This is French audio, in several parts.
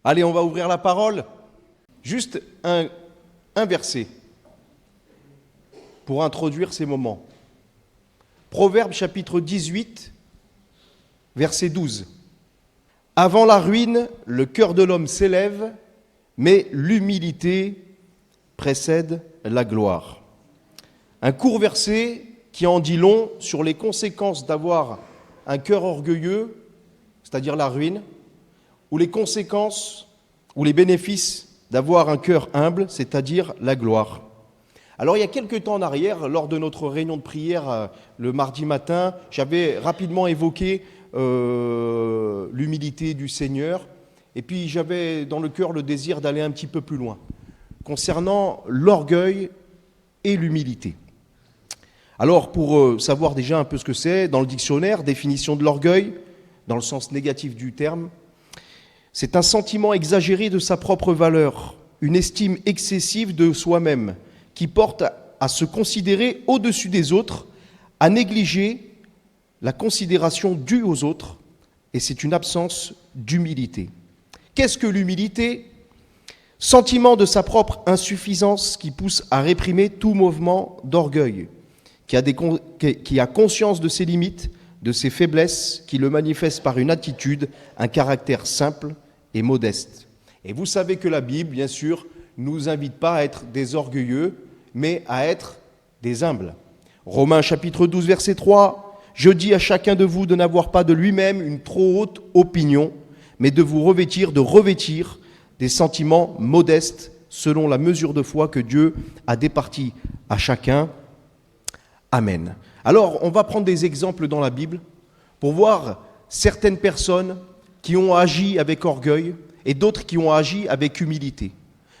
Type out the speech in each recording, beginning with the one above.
Allez, on va ouvrir la parole. Juste un verset pour introduire ces moments. Proverbe chapitre 18, verset 12. Avant la ruine, le cœur de l'homme s'élève, mais l'humilité précède la gloire. Un court verset qui en dit long sur les conséquences d'avoir un cœur orgueilleux, c'est-à-dire la ruine, ou les conséquences ou les bénéfices d'avoir un cœur humble, c'est-à-dire la gloire. Alors il y a quelques temps en arrière, lors de notre réunion de prière le mardi matin, j'avais rapidement évoqué l'humilité du Seigneur, et puis j'avais dans le cœur le désir d'aller un petit peu plus loin, concernant l'orgueil et l'humilité. Alors pour savoir déjà un peu ce que c'est, dans le dictionnaire, définition de l'orgueil, dans le sens négatif du terme, c'est un sentiment exagéré de sa propre valeur, une estime excessive de soi-même, qui porte à se considérer au-dessus des autres, à négliger la considération due aux autres, et c'est une absence d'humilité. Qu'est-ce que l'humilité ? Sentiment de sa propre insuffisance qui pousse à réprimer tout mouvement d'orgueil, qui a conscience de ses limites, de ses faiblesses, qui le manifeste par une attitude, un caractère simple et modeste. Et vous savez que la Bible, bien sûr, ne nous invite pas à être des orgueilleux, mais à être des humbles. Romains chapitre 12, verset 3, « Je dis à chacun de vous de n'avoir pas de lui-même une trop haute opinion, mais de vous revêtir des sentiments modestes selon la mesure de foi que Dieu a départie à chacun. » Amen. Alors, on va prendre des exemples dans la Bible pour voir certaines personnes qui ont agi avec orgueil et d'autres qui ont agi avec humilité.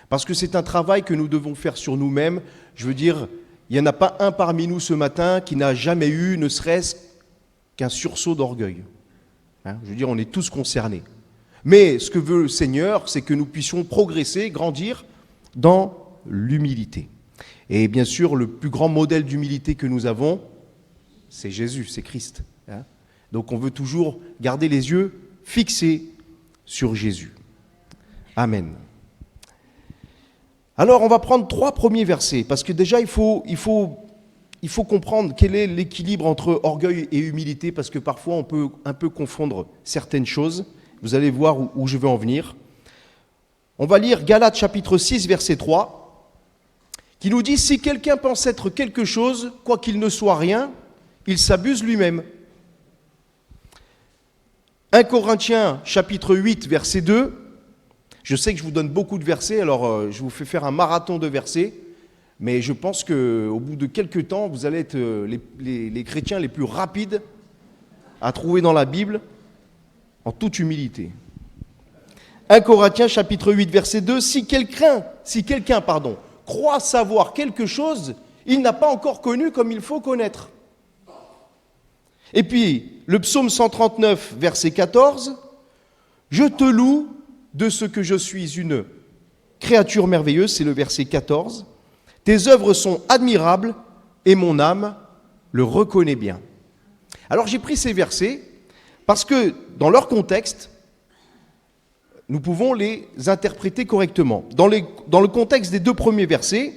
Parce que c'est un travail que nous devons faire sur nous-mêmes. Je veux dire, il n'y en a pas un parmi nous ce matin qui n'a jamais eu, ne serait-ce qu'un sursaut d'orgueil. Je veux dire, on est tous concernés. Mais ce que veut le Seigneur, c'est que nous puissions progresser, grandir dans l'humilité. Et bien sûr, le plus grand modèle d'humilité que nous avons, c'est Jésus, c'est Christ. Donc on veut toujours garder les yeux fixés sur Jésus. Amen. Alors on va prendre 3 premiers versets, parce que déjà il faut comprendre quel est l'équilibre entre orgueil et humilité, parce que parfois on peut un peu confondre certaines choses. Vous allez voir où je veux en venir. On va lire Galates chapitre 6, verset 3, qui nous dit « Si quelqu'un pense être quelque chose, quoiqu'il ne soit rien, il s'abuse lui-même. » 1 Corinthiens chapitre 8, verset 2. Je sais que je vous donne beaucoup de versets, alors je vous fais faire un marathon de versets, mais je pense qu'au bout de quelques temps, vous allez être les chrétiens les plus rapides à trouver dans la Bible, en toute humilité. 1 Corinthiens chapitre 8, verset 2. Si quelqu'un croit savoir quelque chose, il n'a pas encore connu comme il faut connaître. Et puis, le psaume 139, verset 14. Je te loue de ce que je suis une créature merveilleuse, c'est le verset 14. Tes œuvres sont admirables et mon âme le reconnaît bien. Alors j'ai pris ces versets parce que dans leur contexte, nous pouvons les interpréter correctement. Dans le contexte des 2 premiers versets,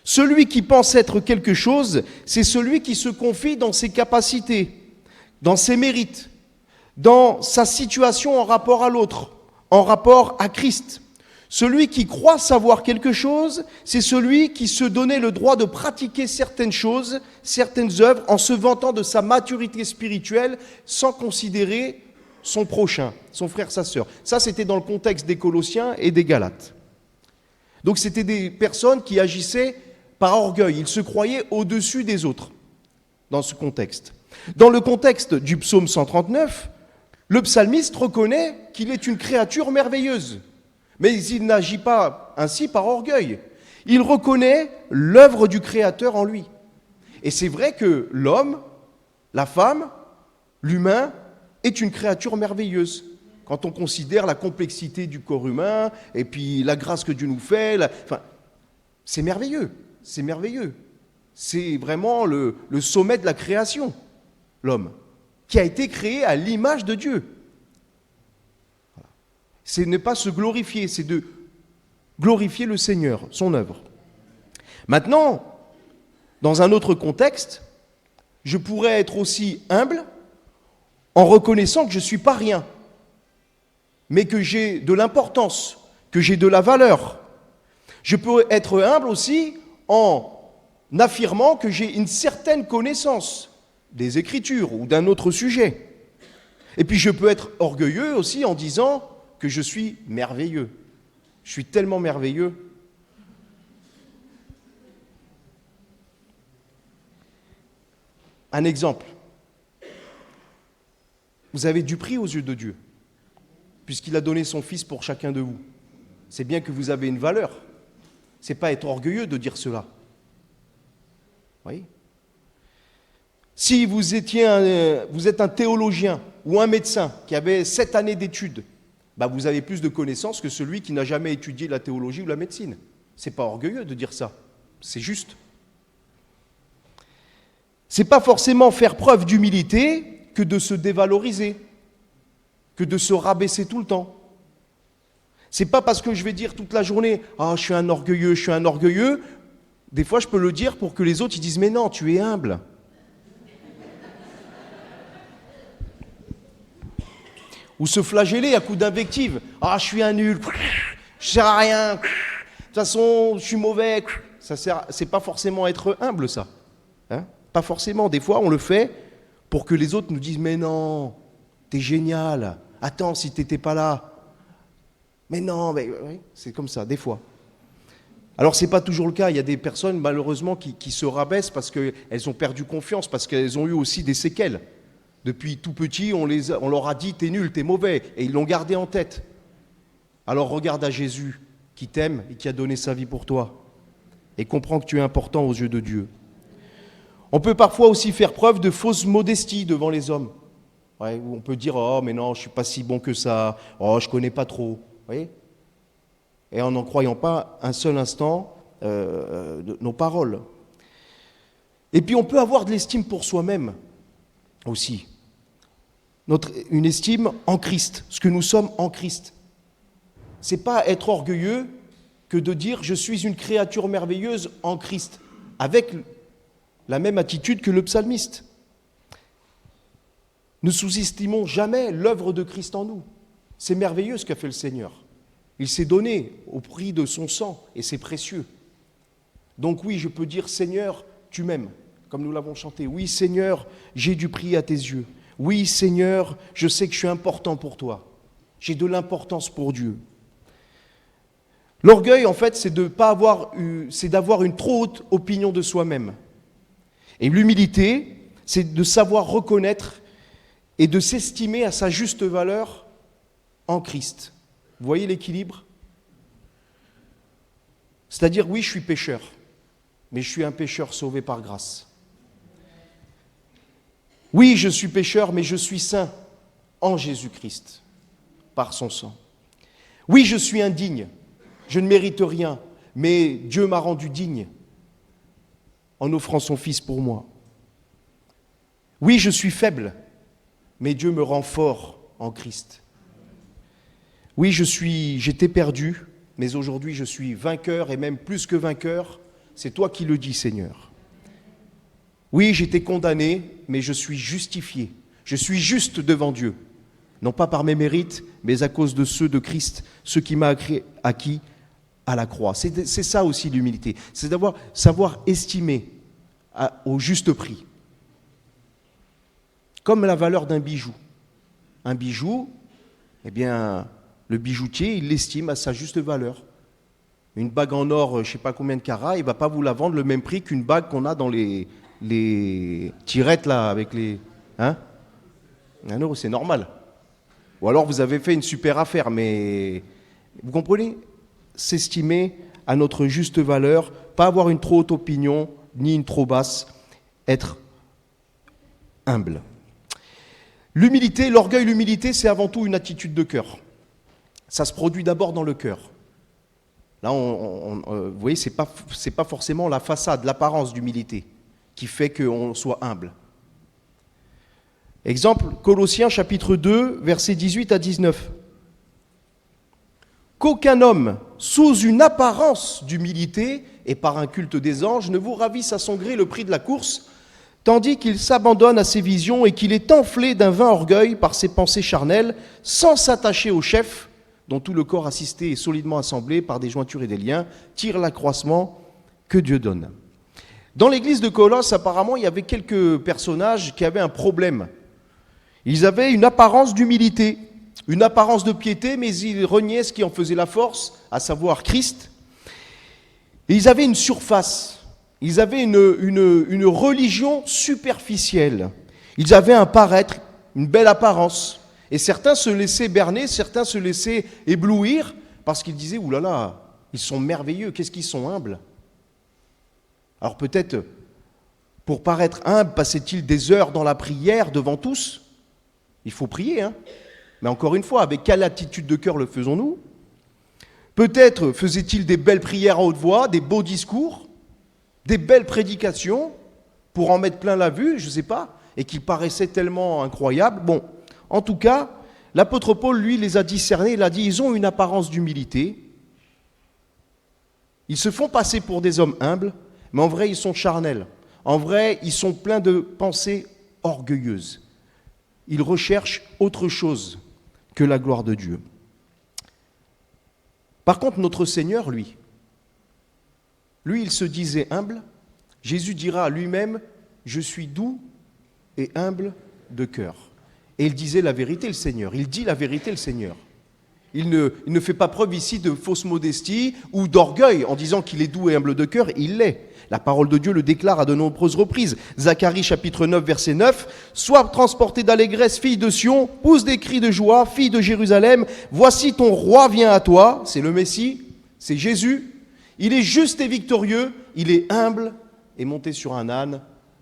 celui qui pense être quelque chose, c'est celui qui se confie dans ses capacités, dans ses mérites, dans sa situation en rapport à l'autre, en rapport à Christ. Celui qui croit savoir quelque chose, c'est celui qui se donnait le droit de pratiquer certaines choses, certaines œuvres, en se vantant de sa maturité spirituelle, sans considérer son prochain, son frère, sa sœur. Ça, c'était dans le contexte des Colossiens et des Galates. Donc, c'était des personnes qui agissaient par orgueil. Ils se croyaient au-dessus des autres, dans ce contexte. Dans le contexte du psaume 139, le psalmiste reconnaît qu'il est une créature merveilleuse. Mais il n'agit pas ainsi par orgueil. Il reconnaît l'œuvre du Créateur en lui. Et c'est vrai que l'homme, la femme, l'humain est une créature merveilleuse. Quand on considère la complexité du corps humain, et puis la grâce que Dieu nous fait, c'est merveilleux, c'est merveilleux. C'est vraiment le sommet de la création, l'homme, qui a été créé à l'image de Dieu. C'est ne pas se glorifier, c'est de glorifier le Seigneur, son œuvre. Maintenant, dans un autre contexte, je pourrais être aussi humble en reconnaissant que je ne suis pas rien, mais que j'ai de l'importance, que j'ai de la valeur. Je peux être humble aussi en affirmant que j'ai une certaine connaissance des Écritures ou d'un autre sujet. Et puis je peux être orgueilleux aussi en disant que je suis merveilleux. Je suis tellement merveilleux. Un exemple. Vous avez du prix aux yeux de Dieu, puisqu'il a donné son Fils pour chacun de vous. C'est bien que vous avez une valeur. Ce n'est pas être orgueilleux de dire cela. Oui. Si vous êtes un théologien ou un médecin qui avait 7 années d'études, vous avez plus de connaissances que celui qui n'a jamais étudié la théologie ou la médecine. Ce n'est pas orgueilleux de dire ça, c'est juste. Ce n'est pas forcément faire preuve d'humilité que de se dévaloriser, que de se rabaisser tout le temps. Ce n'est pas parce que je vais dire toute la journée « Ah, je suis un orgueilleux, je suis un orgueilleux ». Des fois, je peux le dire pour que les autres ils disent « Mais non, tu es humble ». Ou se flageller à coups d'invectives. « Ah, je suis un nul, je ne sers à rien, de toute façon, je suis mauvais. » C'est pas forcément être humble, ça. Hein? Pas forcément. Des fois, on le fait pour que les autres nous disent « Mais non, t'es génial. Attends, si t'étais pas là. » Mais non, mais oui, c'est comme ça, des fois. Alors, ce n'est pas toujours le cas. Il y a des personnes, malheureusement, qui se rabaissent parce qu'elles ont perdu confiance, parce qu'elles ont eu aussi des séquelles. Depuis tout petit, on leur a dit « t'es nul, t'es mauvais », et ils l'ont gardé en tête. Alors regarde à Jésus, qui t'aime et qui a donné sa vie pour toi, et comprends que tu es important aux yeux de Dieu. On peut parfois aussi faire preuve de fausse modestie devant les hommes. Ouais, où on peut dire « oh, mais non, je ne suis pas si bon que ça, oh, je ne connais pas trop ». Vous voyez ? Et en n'en croyant pas un seul instant de nos paroles. Et puis on peut avoir de l'estime pour soi-même aussi. Une estime en Christ, ce que nous sommes en Christ. Ce n'est pas être orgueilleux que de dire « je suis une créature merveilleuse en Christ », avec la même attitude que le psalmiste. Ne sous-estimons jamais l'œuvre de Christ en nous. C'est merveilleux ce qu'a fait le Seigneur. Il s'est donné au prix de son sang et c'est précieux. Donc oui, je peux dire « Seigneur, tu m'aimes », comme nous l'avons chanté. « Oui, Seigneur, j'ai du prix à tes yeux. Oui, Seigneur, je sais que je suis important pour toi. J'ai de l'importance pour Dieu. » L'orgueil, en fait, c'est d'avoir une trop haute opinion de soi-même. Et l'humilité, c'est de savoir reconnaître et de s'estimer à sa juste valeur en Christ. Vous voyez l'équilibre ? C'est-à-dire, oui, je suis pécheur, mais je suis un pécheur sauvé par grâce. Oui, je suis pécheur, mais je suis saint en Jésus-Christ, par son sang. Oui, je suis indigne, je ne mérite rien, mais Dieu m'a rendu digne en offrant son Fils pour moi. Oui, je suis faible, mais Dieu me rend fort en Christ. Oui, j'étais perdu, mais aujourd'hui je suis vainqueur et même plus que vainqueur. C'est toi qui le dis, Seigneur. Oui, j'étais condamné, mais je suis justifié. Je suis juste devant Dieu. Non pas par mes mérites, mais à cause de ceux de Christ, ceux qui m'a acquis à la croix. C'est ça aussi l'humilité. C'est savoir estimer au juste prix. Comme la valeur d'un bijou. Un bijou, eh bien, le bijoutier, il l'estime à sa juste valeur. Une bague en or, je ne sais pas combien de carats, il ne va pas vous la vendre le même prix qu'une bague qu'on a dans les tirettes là, avec les... Hein ? 1 euro, c'est normal. Ou alors vous avez fait une super affaire, mais vous comprenez ? S'estimer à notre juste valeur, pas avoir une trop haute opinion, ni une trop basse, être humble. L'humilité, l'orgueil, l'humilité, c'est avant tout une attitude de cœur. Ça se produit d'abord dans le cœur. Là, vous voyez, c'est pas forcément la façade, l'apparence d'humilité qui fait qu'on soit humble. Exemple, Colossiens chapitre 2, versets 18 à 19. qu'aucun homme, sous une apparence d'humilité et par un culte des anges, ne vous ravisse à son gré le prix de la course, tandis qu'il s'abandonne à ses visions et qu'il est enflé d'un vain orgueil par ses pensées charnelles, sans s'attacher au chef, dont tout le corps assisté et solidement assemblé par des jointures et des liens, tire l'accroissement que Dieu donne. Dans l'église de Colosse, apparemment, il y avait quelques personnages qui avaient un problème. Ils avaient une apparence d'humilité, une apparence de piété, mais ils reniaient ce qui en faisait la force, à savoir Christ. Et ils avaient une surface, ils avaient une religion superficielle. Ils avaient un paraître, une belle apparence. Et certains se laissaient berner, certains se laissaient éblouir, parce qu'ils disaient, ouh là là, ils sont merveilleux, qu'est-ce qu'ils sont humbles. Alors peut-être, pour paraître humble, passait-il des heures dans la prière devant tous? Il faut prier, hein. Mais encore une fois, avec quelle attitude de cœur le faisons-nous? Peut-être faisait-il des belles prières à haute voix, des beaux discours, des belles prédications, pour en mettre plein la vue, je ne sais pas, et qui paraissaient tellement incroyables. Bon, en tout cas, l'apôtre Paul, lui, les a discernés, il a dit, ils ont une apparence d'humilité, ils se font passer pour des hommes humbles, mais en vrai, ils sont charnels. En vrai, ils sont pleins de pensées orgueilleuses. Ils recherchent autre chose que la gloire de Dieu. Par contre, notre Seigneur, lui, il se disait humble. Jésus dira à lui-même, « Je suis doux et humble de cœur. » Et il disait la vérité, le Seigneur. Il dit la vérité, le Seigneur. Il ne fait pas preuve ici de fausse modestie ou d'orgueil en disant qu'il est doux et humble de cœur. Il l'est. La parole de Dieu le déclare à de nombreuses reprises. Zacharie chapitre 9, verset 9. « Sois transportée d'allégresse, fille de Sion, pousse des cris de joie, fille de Jérusalem. Voici ton roi vient à toi. » C'est le Messie, c'est Jésus. Il est juste et victorieux, il est humble et monté sur un âne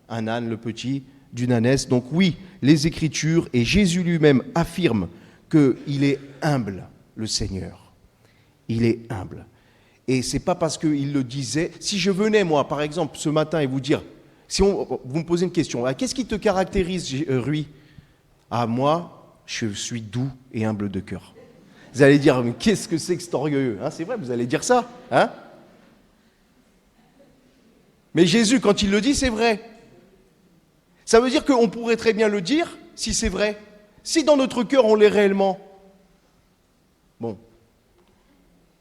le petit, d'une ânesse. Donc oui, les Écritures et Jésus lui-même affirment qu'il est humble, le Seigneur. Il est humble. Et ce n'est pas parce qu'il le disait. Si je venais, moi, par exemple, ce matin et vous dire, vous me posez une question, qu'est-ce qui te caractérise, Rui? Ah, moi, je suis doux et humble de cœur. Vous allez dire, mais qu'est-ce que c'est que cet orgueilleux, hein? C'est vrai, vous allez dire ça, hein? Mais Jésus, quand il le dit, c'est vrai. Ça veut dire qu'on pourrait très bien le dire si c'est vrai. Si dans notre cœur, on l'est réellement. Bon,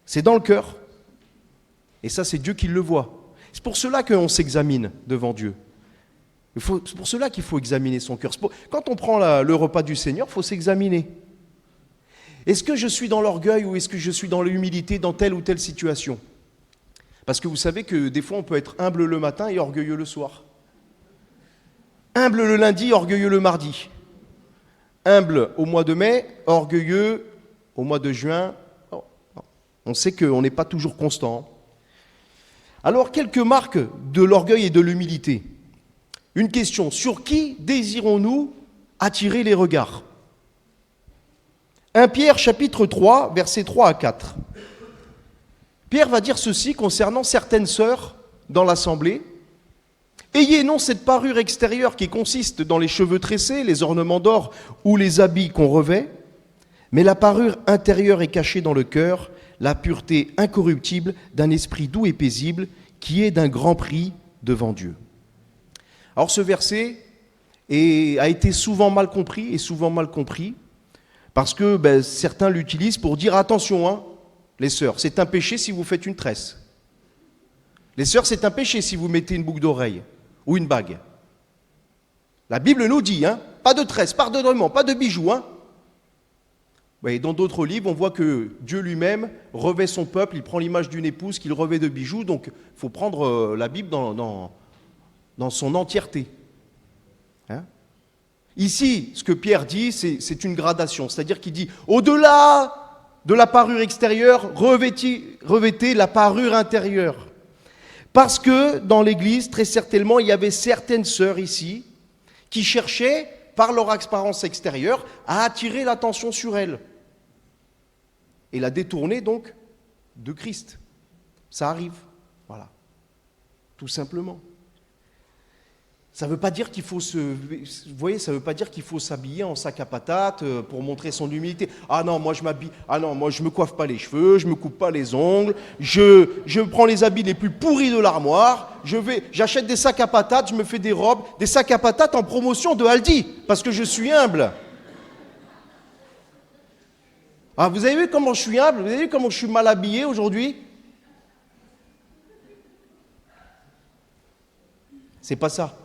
c'est dans le cœur. Et ça, c'est Dieu qui le voit. C'est pour cela qu'on s'examine devant Dieu. C'est pour cela qu'il faut examiner son cœur. Quand on prend le repas du Seigneur, il faut s'examiner. Est-ce que je suis dans l'orgueil ou est-ce que je suis dans l'humilité dans telle ou telle situation? Parce que vous savez que des fois, on peut être humble le matin et orgueilleux le soir. Humble le lundi, orgueilleux le mardi. Humble au mois de mai, orgueilleux au mois de juin. On sait qu'on n'est pas toujours constant. Alors, quelques marques de l'orgueil et de l'humilité. Une question, sur qui désirons-nous attirer les regards? 1 Pierre chapitre 3, versets 3 à 4. Pierre va dire ceci concernant certaines sœurs dans l'assemblée. « Ayez non cette parure extérieure qui consiste dans les cheveux tressés, les ornements d'or ou les habits qu'on revêt, mais la parure intérieure est cachée dans le cœur, la pureté incorruptible d'un esprit doux et paisible qui est d'un grand prix devant Dieu. » Alors ce verset a été souvent mal compris parce que certains l'utilisent pour dire attention, hein, les sœurs, c'est un péché si vous faites une tresse. Les sœurs, c'est un péché si vous mettez une boucle d'oreille ou une bague. La Bible nous dit, hein, pas de tresse, pas d'ornement, pas de bijoux, hein. Et dans d'autres livres, on voit que Dieu lui-même revêt son peuple, il prend l'image d'une épouse qu'il revêt de bijoux, donc il faut prendre la Bible dans son entièreté. Hein? Ici, ce que Pierre dit, c'est une gradation, c'est-à-dire qu'il dit, au-delà de la parure extérieure, revêtez la parure intérieure. Parce que dans l'Église, très certainement, il y avait certaines sœurs ici qui cherchaient, par leur apparence extérieure, à attirer l'attention sur elles. Et la détourner donc de Christ. Ça arrive. Voilà. Tout simplement. Ça ne veut pas dire qu'il faut ça veut pas dire qu'il faut s'habiller en sac à patates pour montrer son humilité. Ah non, moi je m'habille. Ah non, moi je me coiffe pas les cheveux, je me coupe pas les ongles, je prends les habits les plus pourris de l'armoire, j'achète des sacs à patates, je me fais des robes, des sacs à patates en promotion de Aldi, parce que je suis humble. Ah, vous avez vu comment je suis humble? Vous avez vu comment je suis mal habillé aujourd'hui? C'est pas ça.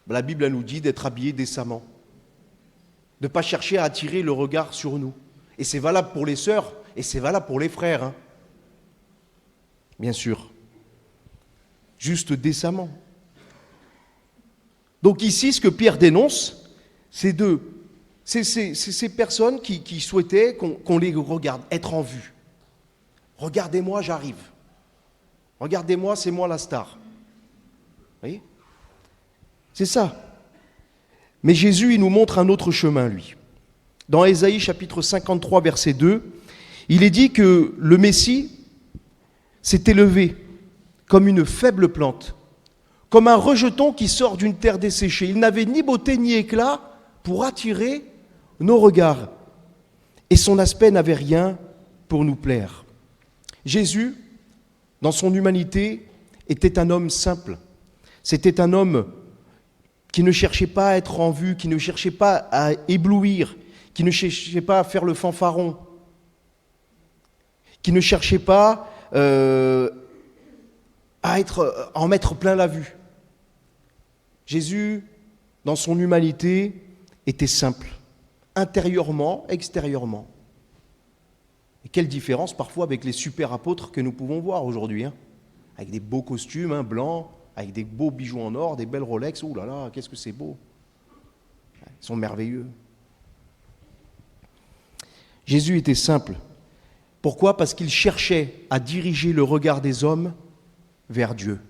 La Bible elle nous dit d'être habillé décemment, de ne pas chercher à attirer le regard sur nous. Et c'est valable pour les sœurs et c'est valable pour les frères. Hein. Bien sûr. Juste décemment. Donc ici, ce que Pierre dénonce, c'est ces personnes qui souhaitaient qu'on les regarde, être en vue. Regardez-moi, j'arrive. Regardez-moi, c'est moi la star. Vous voyez ? C'est ça. Mais Jésus, il nous montre un autre chemin, lui. Dans Ésaïe chapitre 53, verset 2, il est dit que le Messie s'est élevé comme une faible plante, comme un rejeton qui sort d'une terre desséchée. Il n'avait ni beauté ni éclat pour attirer nos regards. Et son aspect n'avait rien pour nous plaire. Jésus, dans son humanité, était un homme simple. C'était un homme qui ne cherchait pas à être en vue, qui ne cherchait pas à éblouir, qui ne cherchait pas à faire le fanfaron, qui ne cherchait pas à en mettre plein la vue. Jésus, dans son humanité, était simple, intérieurement, extérieurement. Et quelle différence parfois avec les super apôtres que nous pouvons voir aujourd'hui, hein, avec des beaux costumes blancs, avec des beaux bijoux en or, des belles Rolex. Ouh là là, qu'est-ce que c'est beau. Ils sont merveilleux. Jésus était simple. Pourquoi ? Parce qu'il cherchait à diriger le regard des hommes vers Dieu.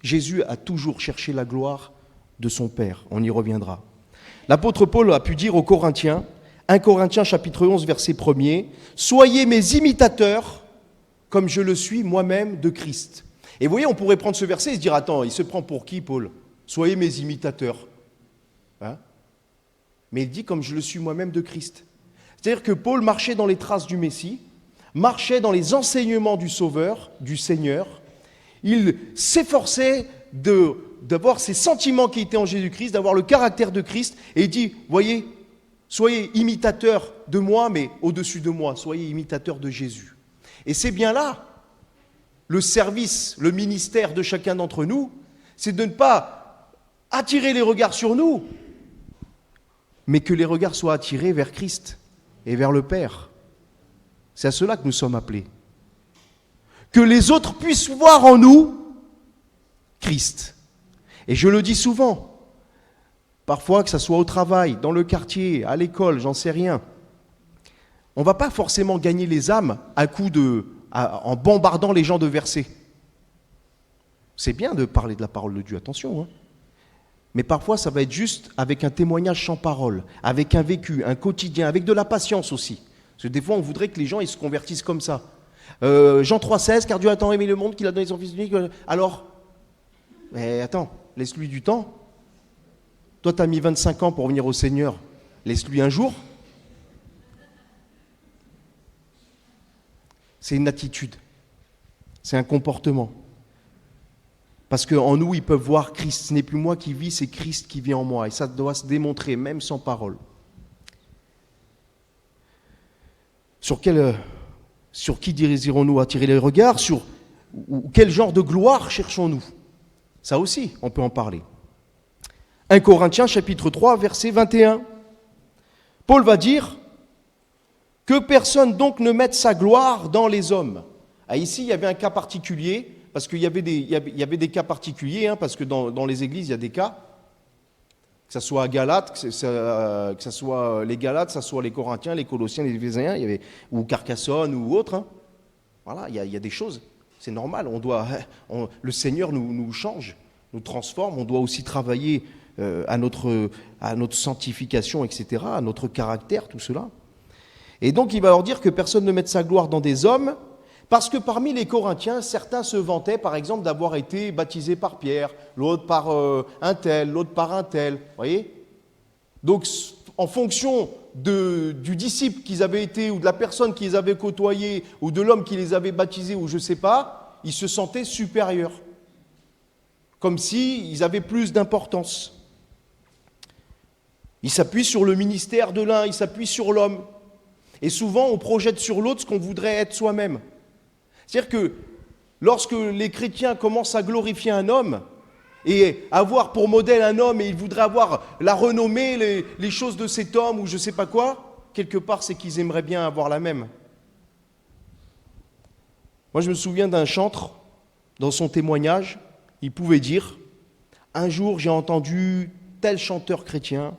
Jésus a toujours cherché la gloire de son Père. On y reviendra. L'apôtre Paul a pu dire aux Corinthiens, 1 Corinthiens chapitre 11, verset 1er, « Soyez mes imitateurs, comme je le suis moi-même de Christ. » Et vous voyez, on pourrait prendre ce verset et se dire, attends, il se prend pour qui, Paul ? Soyez mes imitateurs. Hein ? Mais il dit, comme je le suis moi-même de Christ. C'est-à-dire que Paul marchait dans les traces du Messie, marchait dans les enseignements du Sauveur, du Seigneur. Il s'efforçait d'avoir ces sentiments qui étaient en Jésus-Christ, d'avoir le caractère de Christ. Et il dit, voyez, soyez imitateurs de moi, mais au-dessus de moi, soyez imitateurs de Jésus. Et c'est bien là, le service, le ministère de chacun d'entre nous, c'est de ne pas attirer les regards sur nous, mais que les regards soient attirés vers Christ et vers le Père. C'est à cela que nous sommes appelés. Que les autres puissent voir en nous Christ. Et je le dis souvent, parfois que ce soit au travail, dans le quartier, à l'école, j'en sais rien. On ne va pas forcément gagner les âmes en bombardant les gens de versets. C'est bien de parler de la parole de Dieu, attention. Hein. Mais parfois, ça va être juste avec un témoignage sans parole, avec un vécu, un quotidien, avec de la patience aussi. Parce que des fois, on voudrait que les gens ils se convertissent comme ça. Jean 3,16, car Dieu a tant aimé le monde qu'il a donné son Fils unique. Alors, mais attends, laisse-lui du temps. Toi, tu as mis 25 ans pour venir au Seigneur. Laisse-lui un jour. C'est une attitude, c'est un comportement. Parce qu'en nous, ils peuvent voir Christ. Ce n'est plus moi qui vis, c'est Christ qui vit en moi. Et ça doit se démontrer, même sans parole. Sur qui désirons-nous attirer les regards ? Ou quel genre de gloire cherchons-nous ? Ça aussi, on peut en parler. 1 Corinthiens chapitre 3, verset 21. Paul va dire... Que personne donc ne mette sa gloire dans les hommes. Ah, ici, il y avait un cas particulier, parce qu'il y avait des cas particuliers, hein, parce que dans les églises, il y a des cas, que ce soit à Galates, que ce soit les Galates, que ce soit les Corinthiens, les Colossiens, les Éphésiens, ou Carcassonne ou autres. Hein. Voilà, il y a des choses, c'est normal. Le Seigneur nous change, nous transforme, on doit aussi travailler à notre sanctification, etc., à notre caractère, tout cela. Et donc, il va leur dire que personne ne mette sa gloire dans des hommes, Parce que parmi les Corinthiens, certains se vantaient, par exemple, d'avoir été baptisés par Pierre, l'autre par un tel, l'autre par un tel. Vous voyez ? Donc, en fonction du disciple qu'ils avaient été, ou de la personne qu'ils avaient côtoyée, ou de l'homme qui les avait baptisés, ou je ne sais pas, ils se sentaient supérieurs. Comme s'ils avaient plus d'importance. Ils s'appuient sur le ministère de l'un, ils s'appuient sur l'homme. Et souvent, on projette sur l'autre ce qu'on voudrait être soi-même. C'est-à-dire que lorsque les chrétiens commencent à glorifier un homme et avoir pour modèle un homme et ils voudraient avoir la renommée, les choses de cet homme ou je ne sais pas quoi, quelque part c'est qu'ils aimeraient bien avoir la même. Moi je me souviens d'un chantre, dans son témoignage, il pouvait dire « Un jour j'ai entendu tel chanteur chrétien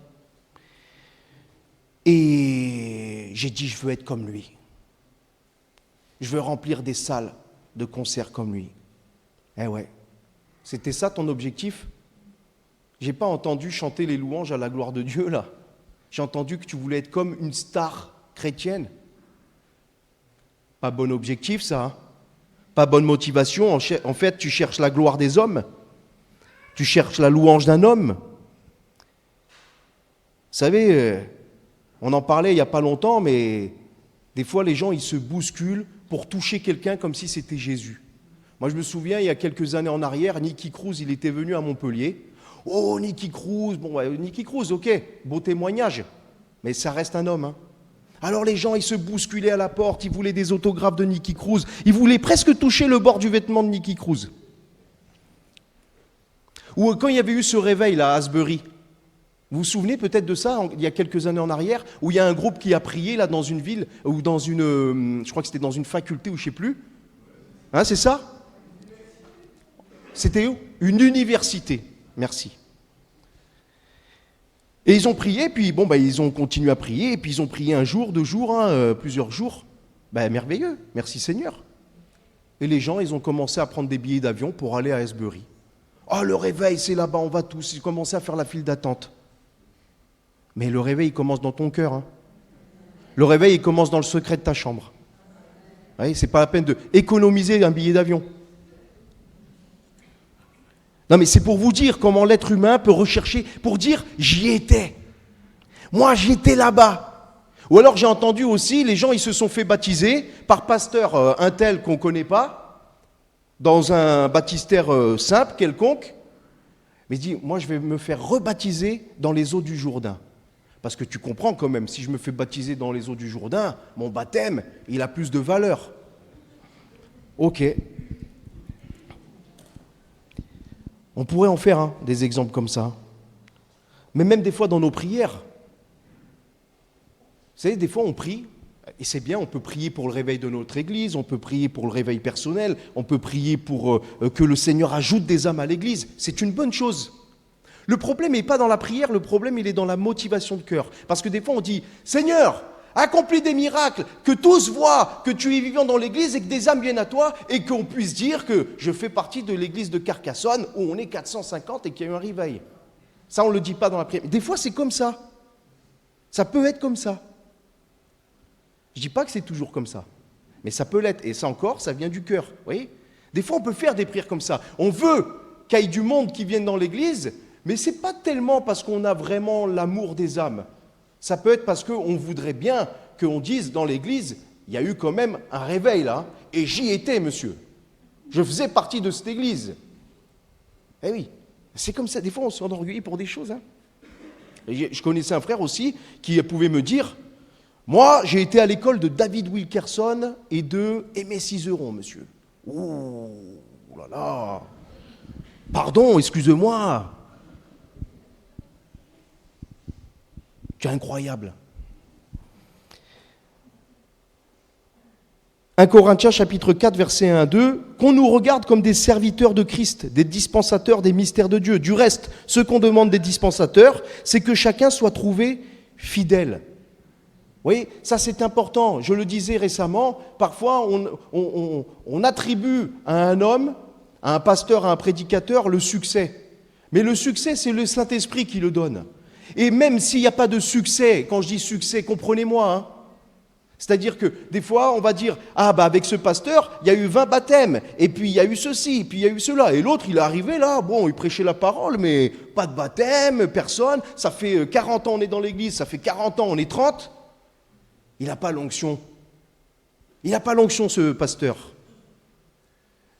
et j'ai dit je veux être comme lui. Je veux remplir des salles de concert comme lui. » Eh ouais, c'était ça ton objectif ? J'ai pas entendu chanter les louanges à la gloire de Dieu là. J'ai entendu que tu voulais être comme une star chrétienne. Pas bon objectif ça, hein ? Pas bonne motivation. En fait, tu cherches la gloire des hommes. Tu cherches la louange d'un homme. Vous savez, on en parlait il n'y a pas longtemps, mais des fois les gens ils se bousculent pour toucher quelqu'un comme si c'était Jésus. Moi, je me souviens, il y a quelques années en arrière, Nicky Cruz, il était venu à Montpellier. Oh, Nicky Cruz, bon, Nicky Cruz, ok, beau témoignage, mais ça reste un homme. Hein. Alors les gens, ils se bousculaient à la porte, ils voulaient des autographes de Nicky Cruz, ils voulaient presque toucher le bord du vêtement de Nicky Cruz. Ou quand il y avait eu ce réveil là à Asbury, vous vous souvenez peut-être de ça, il y a quelques années en arrière, où il y a un groupe qui a prié là dans une ville, ou dans une, je crois que c'était dans une faculté ou je ne sais plus. Hein, c'est ça ? C'était où ? Une université. Merci. Et ils ont prié, puis bon, ils ont continué à prier, et puis ils ont prié un jour, 2 jours, plusieurs jours. Merveilleux, merci Seigneur. Et les gens, ils ont commencé à prendre des billets d'avion pour aller à Asbury. Oh, le réveil, c'est là-bas, on va tous. Ils commençaient à faire la file d'attente. Mais le réveil, il commence dans ton cœur. Hein. Le réveil, il commence dans le secret de ta chambre. Oui, c'est pas la peine d'économiser un billet d'avion. Non, mais c'est pour vous dire comment l'être humain peut rechercher, pour dire « j'y étais ». Moi, j'étais là-bas. Ou alors, j'ai entendu aussi, les gens, ils se sont fait baptiser par pasteur un tel qu'on ne connaît pas, dans un baptistère simple, quelconque. Mais il dit « moi, je vais me faire rebaptiser dans les eaux du Jourdain ». Parce que tu comprends quand même, si je me fais baptiser dans les eaux du Jourdain, mon baptême, il a plus de valeur. Ok. On pourrait en faire des exemples comme ça. Mais même des fois dans nos prières. Vous savez, des fois on prie, et c'est bien, on peut prier pour le réveil de notre église, on peut prier pour le réveil personnel, on peut prier pour que le Seigneur ajoute des âmes à l'église. C'est une bonne chose. Le problème n'est pas dans la prière, le problème il est dans la motivation de cœur. Parce que des fois on dit « Seigneur, accomplis des miracles, que tous voient que tu es vivant dans l'église et que des âmes viennent à toi et qu'on puisse dire que je fais partie de l'église de Carcassonne où on est 450 et qu'il y a eu un réveil. » Ça on ne le dit pas dans la prière. Des fois c'est comme ça. Ça peut être comme ça. Je ne dis pas que c'est toujours comme ça. Mais ça peut l'être. Et ça encore, ça vient du cœur. Vous voyez ? Des fois on peut faire des prières comme ça. On veut qu'il y ait du monde qui vienne dans l'église. Mais ce n'est pas tellement parce qu'on a vraiment l'amour des âmes. Ça peut être parce qu'on voudrait bien qu'on dise dans l'église, il y a eu quand même un réveil là, et j'y étais, monsieur. Je faisais partie de cette église. Eh oui, c'est comme ça. Des fois, on s'enorgueillit pour des choses. Hein. Je connaissais un frère aussi qui pouvait me dire, moi, j'ai été à l'école de David Wilkerson et de Aimé Cizeron, monsieur. Ouh là là. Pardon, excusez-moi. Tu es incroyable. 1 Corinthiens chapitre 4, verset 1 à 2, qu'on nous regarde comme des serviteurs de Christ, des dispensateurs des mystères de Dieu. Du reste, ce qu'on demande des dispensateurs, c'est que chacun soit trouvé fidèle. Vous voyez, ça c'est important. Je le disais récemment, parfois on attribue à un homme, à un pasteur, à un prédicateur, le succès. Mais le succès, c'est le Saint-Esprit qui le donne. Et même s'il n'y a pas de succès, quand je dis succès, comprenez-moi, C'est-à-dire que des fois, on va dire, ah bah avec ce pasteur, il y a eu 20 baptêmes, et puis il y a eu ceci, et puis il y a eu cela. Et l'autre, il est arrivé là, bon, il prêchait la parole, mais pas de baptême, personne. Ça fait 40 ans on est dans l'église, ça fait 40 ans on est 30. Il n'a pas l'onction. Il n'a pas l'onction, ce pasteur.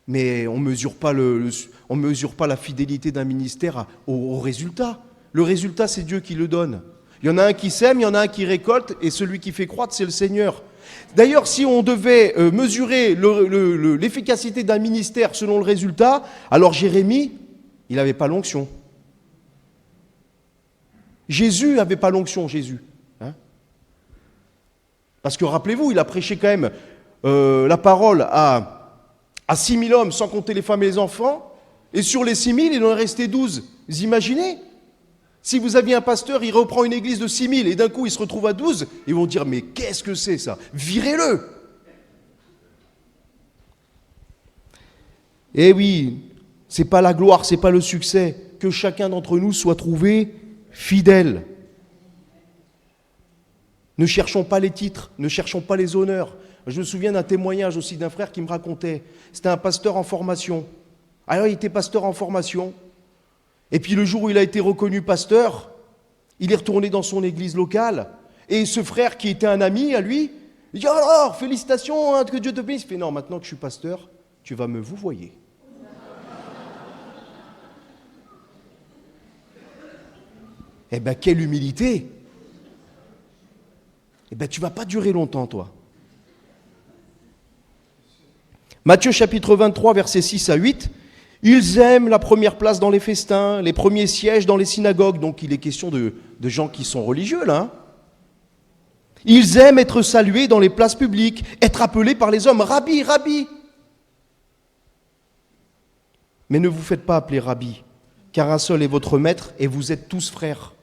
Mais on ne mesure pas la fidélité d'un ministère au résultat. Le résultat, c'est Dieu qui le donne. Il y en a un qui sème, il y en a un qui récolte, et celui qui fait croître, c'est le Seigneur. D'ailleurs, si on devait mesurer l'efficacité d'un ministère selon le résultat, alors Jérémie, il n'avait pas l'onction. Jésus n'avait pas l'onction, Jésus. Hein? Parce que rappelez-vous, il a prêché quand même la parole à 6 000 hommes, sans compter les femmes et les enfants, et sur les 6 000, il en est resté 12. Vous imaginez ? Si vous aviez un pasteur, il reprend une église de 6 000 et d'un coup il se retrouve à 12, ils vont dire mais qu'est-ce que c'est ça ? Virez-le ! Eh oui, c'est pas la gloire, c'est pas le succès, que chacun d'entre nous soit trouvé fidèle. Ne cherchons pas les titres, ne cherchons pas les honneurs. Je me souviens d'un témoignage aussi d'un frère qui me racontait, c'était un pasteur en formation. Alors il était pasteur en formation. Et puis le jour où il a été reconnu pasteur, il est retourné dans son église locale. Et ce frère qui était un ami à lui, il dit « Alors, félicitations, hein, que Dieu te bénisse !» Il fait « Non, maintenant que je suis pasteur, tu vas me vouvoyer. » Eh bien, quelle humilité! Eh bien, tu ne vas pas durer longtemps, toi. Matthieu chapitre 23, versets 6 à 8. Ils aiment la première place dans les festins, les premiers sièges dans les synagogues. Donc il est question de gens qui sont religieux là. Hein. Ils aiment être salués dans les places publiques, être appelés par les hommes, Rabbi, Rabbi. Mais ne vous faites pas appeler Rabbi, car un seul est votre maître et vous êtes tous frères.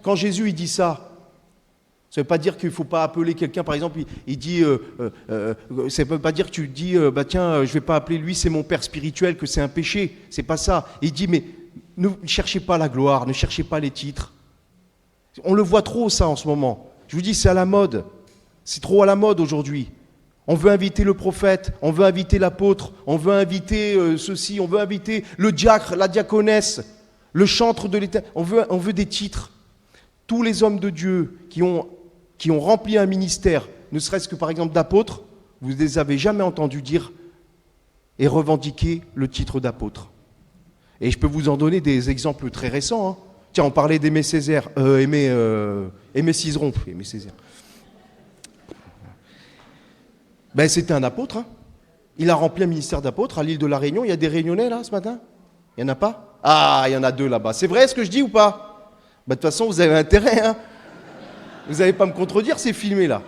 Quand Jésus il dit ça ne veut pas dire qu'il ne faut pas appeler quelqu'un, par exemple, il dit, ça ne veut pas dire que tu dis, tiens, je ne vais pas appeler lui, c'est mon père spirituel, que c'est un péché. C'est pas ça. Il dit, mais ne cherchez pas la gloire, ne cherchez pas les titres. On le voit trop, ça, en ce moment. Je vous dis, c'est à la mode. C'est trop à la mode aujourd'hui. On veut inviter le prophète, on veut inviter l'apôtre, on veut inviter ceci, on veut inviter le diacre, la diaconesse, le chantre de l'État. On veut des titres. Tous les hommes de Dieu qui ont rempli un ministère, ne serait-ce que par exemple d'apôtre, vous ne les avez jamais entendus dire et revendiquer le titre d'apôtre. Et je peux vous en donner des exemples très récents. Hein. Tiens, on parlait d'Aimé Césaire, Aimé Cizeron, Aimé Césaire. Ben, c'était un apôtre. Hein. Il a rempli un ministère d'apôtre à l'île de la Réunion. Il y a des Réunionnais là ce matin ? Il n'y en a pas ? Ah, il y en a 2 là-bas. C'est vrai ce que je dis ou pas ? Ben, de toute façon, vous avez intérêt, hein. Vous n'allez pas me contredire, c'est filmé là.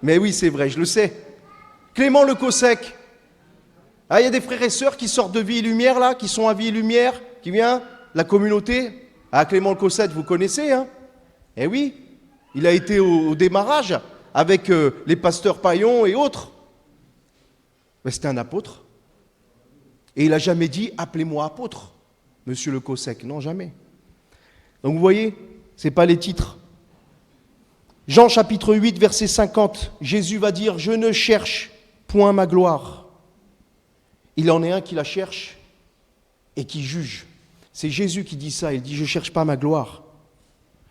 Mais oui, c'est vrai, je le sais. Clément Le Cossec. Ah, il y a des frères et sœurs qui sortent de Vie et Lumière là, qui sont à Vie et Lumière, qui vient, la communauté. Ah, Clément Le Cossec, vous connaissez, hein ? Eh oui, il a été au démarrage avec les pasteurs Paillon et autres. Mais c'était un apôtre. Et il n'a jamais dit, appelez-moi apôtre, monsieur Le Cossec. Non, jamais. Donc vous voyez, ce n'est pas les titres. Jean chapitre 8, verset 50, Jésus va dire « Je ne cherche point ma gloire ». Il en est un qui la cherche et qui juge. C'est Jésus qui dit ça, il dit « Je ne cherche pas ma gloire,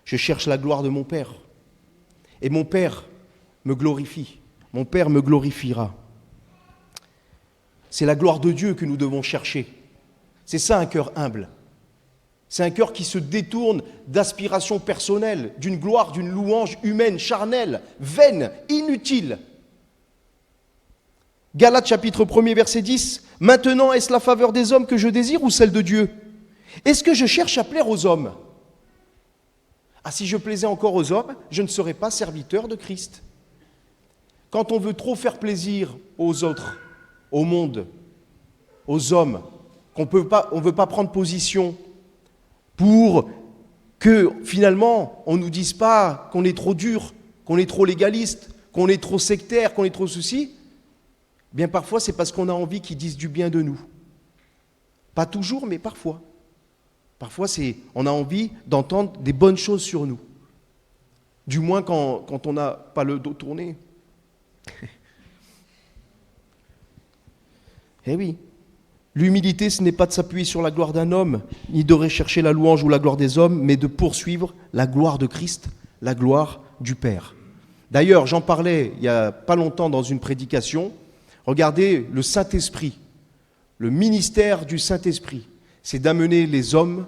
je cherche la gloire de mon Père. Et mon Père me glorifie, mon Père me glorifiera ». C'est la gloire de Dieu que nous devons chercher. C'est ça un cœur humble. C'est un cœur qui se détourne d'aspirations personnelles, d'une gloire, d'une louange humaine, charnelle, vaine, inutile. Galates chapitre 1er verset 10. Maintenant, est-ce la faveur des hommes que je désire ou celle de Dieu ? Est-ce que je cherche à plaire aux hommes ? Ah, si je plaisais encore aux hommes, je ne serais pas serviteur de Christ. Quand on veut trop faire plaisir aux autres, au monde, aux hommes, on ne veut pas prendre position pour que finalement on ne nous dise pas qu'on est trop dur, qu'on est trop légaliste, qu'on est trop sectaire, qu'on est trop ceci, bien parfois c'est parce qu'on a envie qu'ils disent du bien de nous. Pas toujours, mais parfois. Parfois on a envie d'entendre des bonnes choses sur nous. Du moins quand on n'a pas le dos tourné. Eh oui. L'humilité, ce n'est pas de s'appuyer sur la gloire d'un homme, ni de rechercher la louange ou la gloire des hommes, mais de poursuivre la gloire de Christ, la gloire du Père. D'ailleurs, j'en parlais il n'y a pas longtemps dans une prédication. Regardez le Saint-Esprit, le ministère du Saint-Esprit, c'est d'amener les hommes,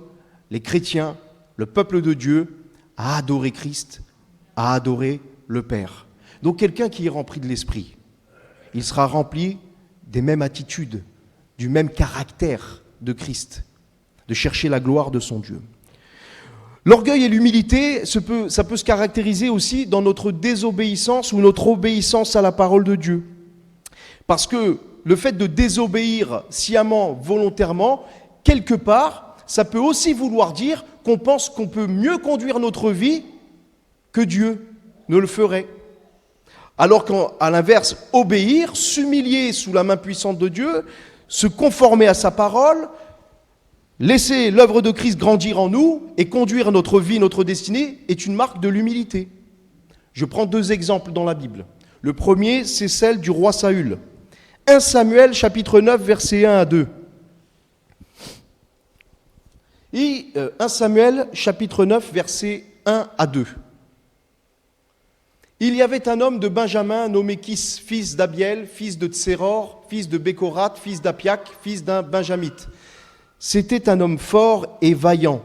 les chrétiens, le peuple de Dieu à adorer Christ, à adorer le Père. Donc quelqu'un qui est rempli de l'Esprit, il sera rempli des mêmes attitudes, du même caractère de Christ, de chercher la gloire de son Dieu. L'orgueil et l'humilité, ça peut se caractériser aussi dans notre désobéissance ou notre obéissance à la parole de Dieu. Parce que le fait de désobéir sciemment, volontairement, quelque part, ça peut aussi vouloir dire qu'on pense qu'on peut mieux conduire notre vie que Dieu ne le ferait. Alors qu'à l'inverse, obéir, s'humilier sous la main puissante de Dieu, se conformer à sa parole, laisser l'œuvre de Christ grandir en nous et conduire notre vie, notre destinée, est une marque de l'humilité. Je prends 2 exemples dans la Bible. Le premier, c'est celle du roi Saül. 1 Samuel, chapitre 9, versets 1 à 2. Et 1 Samuel, chapitre 9, versets 1 à 2. Il y avait un homme de Benjamin nommé Kis, fils d'Abiel, fils de Tséror, fils de Bécorat, fils d'Apiac, fils d'un Benjamite. C'était un homme fort et vaillant.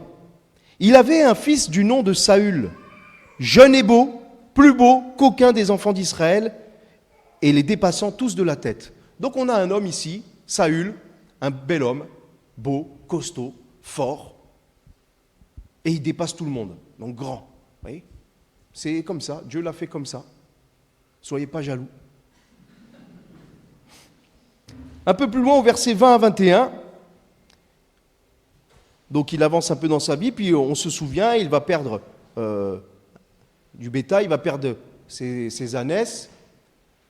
Il avait un fils du nom de Saül, jeune et beau, plus beau qu'aucun des enfants d'Israël, et les dépassant tous de la tête. Donc on a un homme ici, Saül, un bel homme, beau, costaud, fort, et il dépasse tout le monde, donc grand. Vous voyez ? C'est comme ça, Dieu l'a fait comme ça. Soyez pas jaloux. Un peu plus loin, au verset 20 à 21, donc il avance un peu dans sa vie, puis on se souvient, il va perdre du bétail, il va perdre ses ânesses,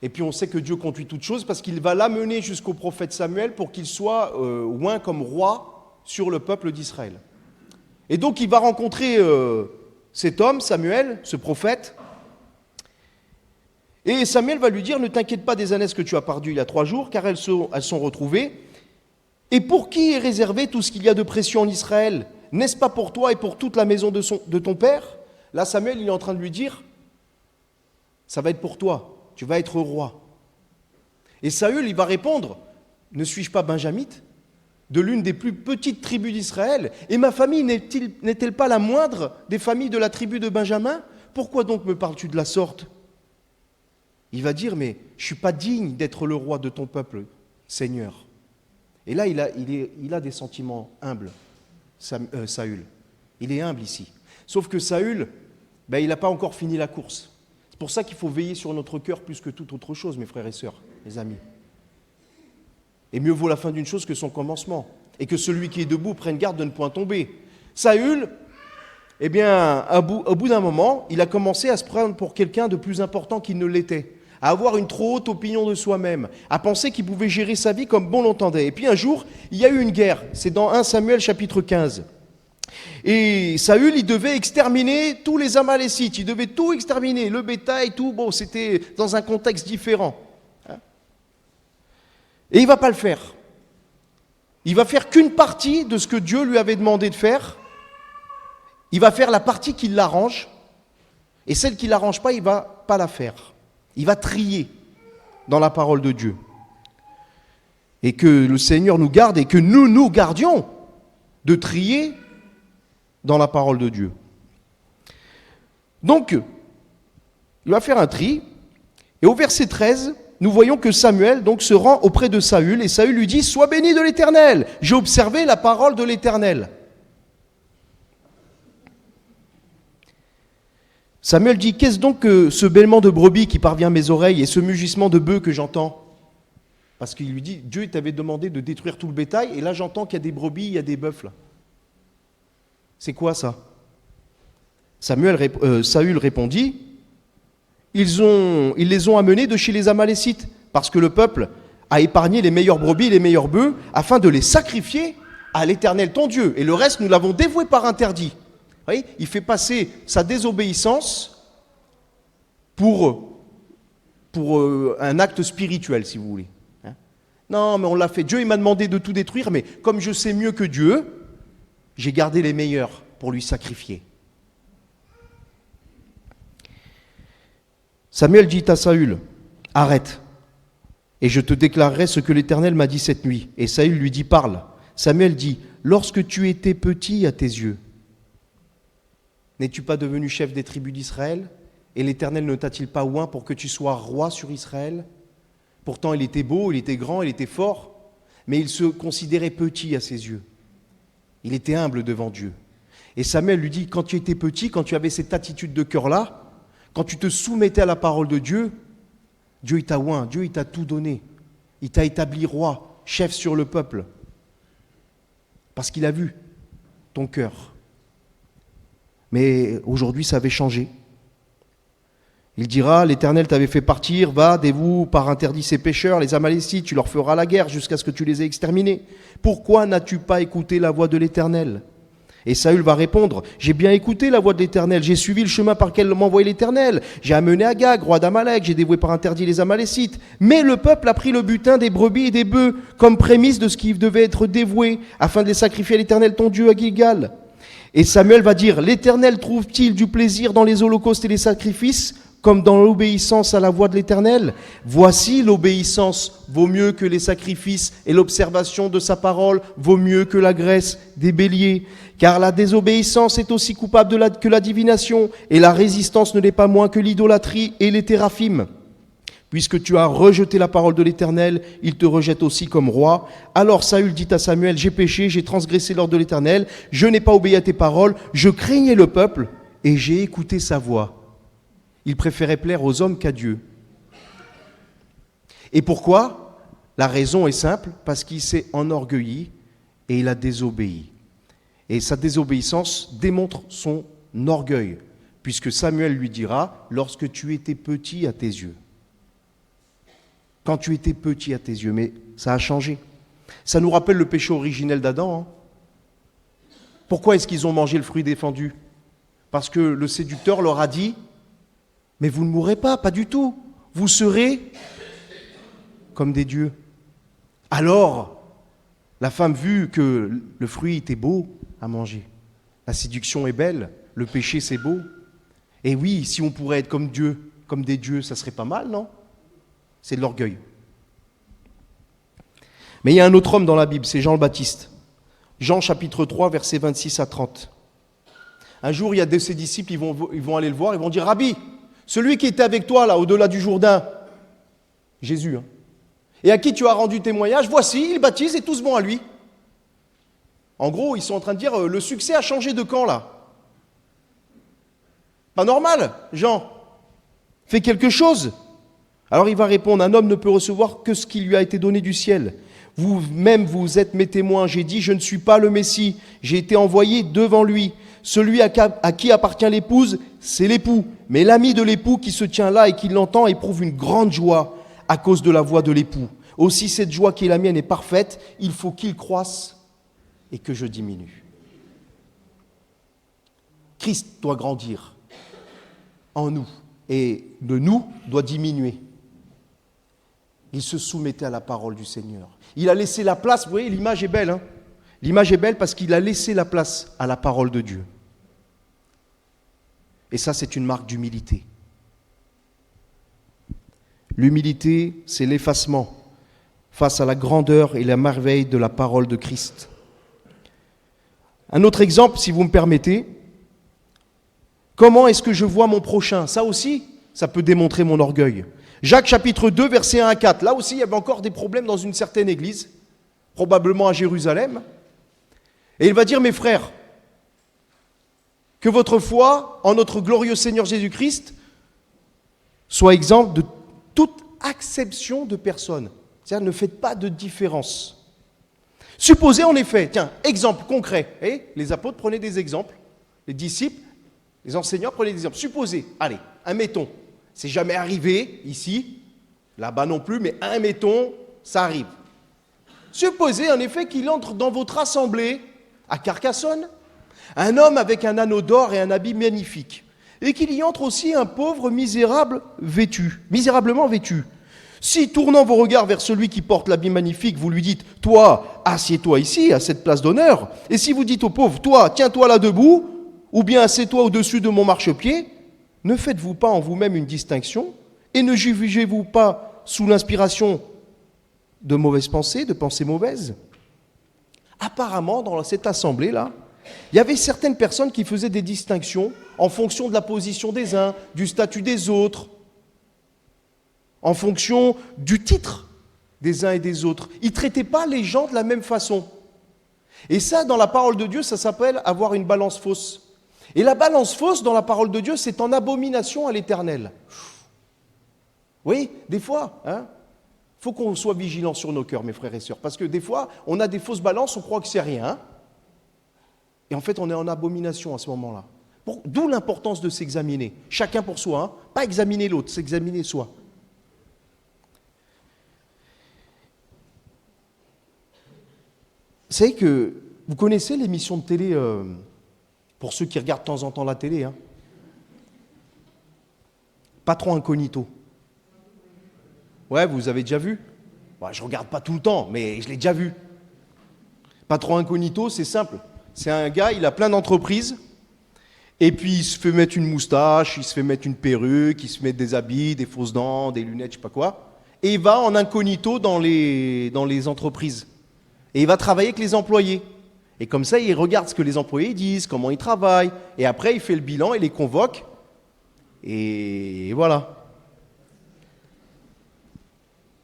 et puis on sait que Dieu conduit toutes choses parce qu'il va l'amener jusqu'au prophète Samuel pour qu'il soit oint comme roi sur le peuple d'Israël. Et donc il va rencontrer cet homme, Samuel, ce prophète, et Samuel va lui dire « Ne t'inquiète pas des ânesses que tu as perdues il y a 3 jours, car elles sont retrouvées. Et pour qui est réservé tout ce qu'il y a de précieux en Israël? N'est-ce pas pour toi et pour toute la maison de ton père ?» Là, Samuel, il est en train de lui dire « Ça va être pour toi, tu vas être roi. » Et Saül, il va répondre « Ne suis-je pas benjamite de l'une des plus petites tribus d'Israël? Et ma famille n'est-elle pas la moindre des familles de la tribu de Benjamin? Pourquoi donc me parles-tu de la sorte ?» Il va dire « Mais je ne suis pas digne d'être le roi de ton peuple, Seigneur. » Et là, il a des sentiments humbles, Saül. Il est humble ici. Sauf que Saül, il n'a pas encore fini la course. C'est pour ça qu'il faut veiller sur notre cœur plus que toute autre chose, mes frères et sœurs, mes amis. Et mieux vaut la fin d'une chose que son commencement. Et que celui qui est debout prenne garde de ne point tomber. Saül, au bout d'un moment, il a commencé à se prendre pour quelqu'un de plus important qu'il ne l'était, à avoir une trop haute opinion de soi-même, à penser qu'il pouvait gérer sa vie comme bon l'entendait. Et puis un jour, il y a eu une guerre. C'est dans 1 Samuel chapitre 15. Et Saül, il devait exterminer tous les Amalécites. Il devait tout exterminer, le bétail, tout. Bon, c'était dans un contexte différent. Et il ne va pas le faire. Il va faire qu'une partie de ce que Dieu lui avait demandé de faire. Il va faire la partie qui l'arrange. Et celle qui ne l'arrange pas, il ne va pas la faire. Il va trier dans la parole de Dieu. Et que le Seigneur nous garde et que nous gardions de trier dans la parole de Dieu. Donc, il va faire un tri. Et au verset 13, nous voyons que Samuel donc se rend auprès de Saül. Et Saül lui dit « Sois béni de l'Éternel. J'ai observé la parole de l'Éternel. » Samuel dit « Qu'est-ce donc que ce bêlement de brebis qui parvient à mes oreilles et ce mugissement de bœufs que j'entends ?» Parce qu'il lui dit « Dieu t'avait demandé de détruire tout le bétail et là j'entends qu'il y a des brebis, il y a des bœufs là. » C'est quoi ça? Saül répondit « Ils les ont amenés de chez les Amalécites parce que le peuple a épargné les meilleures brebis et les meilleurs bœufs afin de les sacrifier à l'Éternel ton Dieu. Et le reste, nous l'avons dévoué par interdit. » Vous voyez, il fait passer sa désobéissance pour un acte spirituel, si vous voulez. Hein? Non, mais on l'a fait. Dieu, il m'a demandé de tout détruire, mais comme je sais mieux que Dieu, j'ai gardé les meilleurs pour lui sacrifier. Samuel dit à Saül, « Arrête, et je te déclarerai ce que l'Éternel m'a dit cette nuit. » Et Saül lui dit, « Parle. » Samuel dit, « Lorsque tu étais petit à tes yeux, n'es-tu pas devenu chef des tribus d'Israël? Et l'Éternel ne t'a-t-il pas oint pour que tu sois roi sur Israël? Pourtant il était beau, il était grand, il était fort, mais il se considérait petit à ses yeux. Il était humble devant Dieu. » Et Samuel lui dit, quand tu étais petit, quand tu avais cette attitude de cœur-là, quand tu te soumettais à la parole de Dieu, Dieu il t'a oint, Dieu il t'a tout donné. Il t'a établi roi, chef sur le peuple. Parce qu'il a vu ton cœur. Mais aujourd'hui, ça avait changé. Il dira, l'Éternel t'avait fait partir, va, dévoue par interdit ces pécheurs, les Amalécites, tu leur feras la guerre jusqu'à ce que tu les aies exterminés. Pourquoi n'as-tu pas écouté la voix de l'Éternel? Et Saül va répondre, j'ai bien écouté la voix de l'Éternel, j'ai suivi le chemin par lequel m'envoyait l'Éternel, j'ai amené Agag, roi d'Amalek, j'ai dévoué par interdit les Amalécites. Mais le peuple a pris le butin des brebis et des bœufs comme prémisse de ce qui devait être dévoué, afin de les sacrifier à l'Éternel ton Dieu à Gilgal. Et Samuel va dire, l'Éternel trouve-t-il du plaisir dans les holocaustes et les sacrifices, comme dans l'obéissance à la voix de l'Éternel? Voici, l'obéissance vaut mieux que les sacrifices, et l'observation de sa parole vaut mieux que la graisse des béliers. Car la désobéissance est aussi coupable que la divination, et la résistance ne l'est pas moins que l'idolâtrie et les théraphim. Puisque tu as rejeté la parole de l'Éternel, il te rejette aussi comme roi. Alors Saül dit à Samuel, j'ai péché, j'ai transgressé l'ordre de l'Éternel, je n'ai pas obéi à tes paroles, je craignais le peuple, et j'ai écouté sa voix. Il préférait plaire aux hommes qu'à Dieu. Et pourquoi? La raison est simple, parce qu'il s'est enorgueilli et il a désobéi. Et sa désobéissance démontre son orgueil, puisque Samuel lui dira, lorsque tu étais petit à tes yeux. Quand tu étais petit à tes yeux, mais ça a changé. Ça nous rappelle le péché originel d'Adam. Hein. Pourquoi est-ce qu'ils ont mangé le fruit défendu? Parce que le séducteur leur a dit, mais vous ne mourrez pas, pas du tout. Vous serez comme des dieux. Alors, la femme, vu que le fruit était beau à manger, la séduction est belle, le péché c'est beau. Et oui, si on pourrait être comme Dieu, comme des dieux, ça serait pas mal, non? C'est de l'orgueil. Mais il y a un autre homme dans la Bible, c'est Jean le Baptiste. Jean chapitre 3, versets 26 à 30. Un jour, il y a de ses disciples, ils vont aller le voir, ils vont dire, Rabbi, celui qui était avec toi, là, au-delà du Jourdain, Jésus, hein, et à qui tu as rendu témoignage, voici, il baptise et tous vont à lui. En gros, ils sont en train de dire, le succès a changé de camp, là. Pas normal, Jean. Fais quelque chose. Alors il va répondre, un homme ne peut recevoir que ce qui lui a été donné du ciel. Vous-même, vous êtes mes témoins. J'ai dit, je ne suis pas le Messie. J'ai été envoyé devant lui. Celui à qui appartient l'épouse, c'est l'époux. Mais l'ami de l'époux qui se tient là et qui l'entend éprouve une grande joie à cause de la voix de l'époux. Aussi cette joie qui est la mienne est parfaite. Il faut qu'il croisse et que je diminue. Christ doit grandir en nous et de nous doit diminuer. Il se soumettait à la parole du Seigneur. Il a laissé la place, vous voyez, l'image est belle. Hein, l'image est belle parce qu'il a laissé la place à la parole de Dieu. Et ça, c'est une marque d'humilité. L'humilité, c'est l'effacement face à la grandeur et la merveille de la parole de Christ. Un autre exemple, si vous me permettez. Comment est-ce que je vois mon prochain? Ça aussi, ça peut démontrer mon orgueil. Jacques chapitre 2, versets 1 à 4. Là aussi, il y avait encore des problèmes dans une certaine église, probablement à Jérusalem. Et il va dire, mes frères, que votre foi en notre glorieux Seigneur Jésus-Christ soit exempte de toute acception de personne. C'est-à-dire, ne faites pas de différence. Supposez en effet, tiens, exemple concret. Les apôtres prenaient des exemples, les disciples, les enseignants prenaient des exemples. Supposez, allez, admettons, c'est jamais arrivé ici, là-bas non plus, mais admettons, ça arrive. Supposez en effet qu'il entre dans votre assemblée à Carcassonne, un homme avec un anneau d'or et un habit magnifique. et qu'il y entre aussi un pauvre misérablement vêtu. Si, tournant vos regards vers celui qui porte l'habit magnifique, vous lui dites « Toi, assieds-toi ici, à cette place d'honneur », et si vous dites au pauvre « Toi, tiens-toi là debout », ou bien « Assieds-toi au-dessus de mon marchepied », ne faites-vous pas en vous-même une distinction, et ne jugez-vous pas sous l'inspiration de mauvaises pensées, de pensées mauvaises ? Apparemment, dans cette assemblée-là, il y avait certaines personnes qui faisaient des distinctions en fonction de la position des uns, du statut des autres, en fonction du titre des uns et des autres. Ils ne traitaient pas les gens de la même façon. Et ça, dans la parole de Dieu, ça s'appelle avoir une balance fausse. Et la balance fausse, dans la parole de Dieu, c'est en abomination à l'Éternel. Oui, des fois, faut qu'on soit vigilant sur nos cœurs, mes frères et sœurs, parce que des fois, on a des fausses balances, on croit que c'est rien, et en fait, on est en abomination à ce moment-là. D'où l'importance de s'examiner, chacun pour soi, pas examiner l'autre, s'examiner soi. Vous savez que, vous connaissez l'émission de télé, pour ceux qui regardent de temps en temps la télé, Patron Incognito. Ouais, vous avez déjà vu ? Bon, je ne regarde pas tout le temps, mais je l'ai déjà vu. Patron Incognito, c'est simple. C'est un gars, il a plein d'entreprises, et puis il se fait mettre une moustache, il se fait mettre une perruque, il se met des habits, des fausses dents, des lunettes, je ne sais pas quoi, et il va en incognito dans les entreprises. Et il va travailler avec les employés. Et comme ça, il regarde ce que les employés disent, comment ils travaillent, et après, il fait le bilan, il les convoque, et voilà.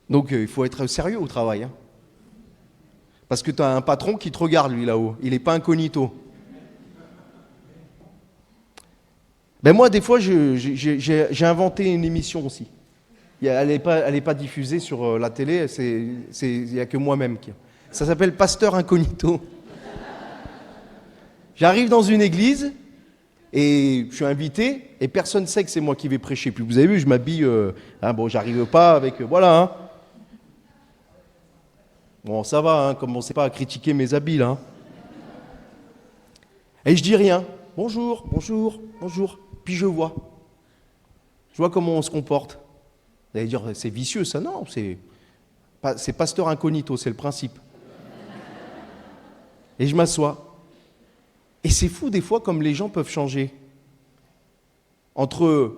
Donc, il faut être sérieux au travail. Parce que tu as un patron qui te regarde, lui, là-haut. Il n'est pas incognito. Ben moi, des fois, j'ai inventé une émission aussi. Elle n'est pas diffusée sur la télé, il n'y a que moi-même. Ça s'appelle Pasteur Incognito. J'arrive dans une église, et je suis invité, et personne ne sait que c'est moi qui vais prêcher. Puis vous avez vu, je m'habille, bon, j'arrive pas avec, voilà, Bon, ça va, commencez pas à critiquer mes habits, là. Et je dis rien. Bonjour, bonjour, bonjour. Puis je vois comment on se comporte. Vous allez dire, c'est vicieux, ça. Non, c'est Pasteur Incognito, c'est le principe. Et je m'assois. Et c'est fou, des fois, comme les gens peuvent changer. Entre,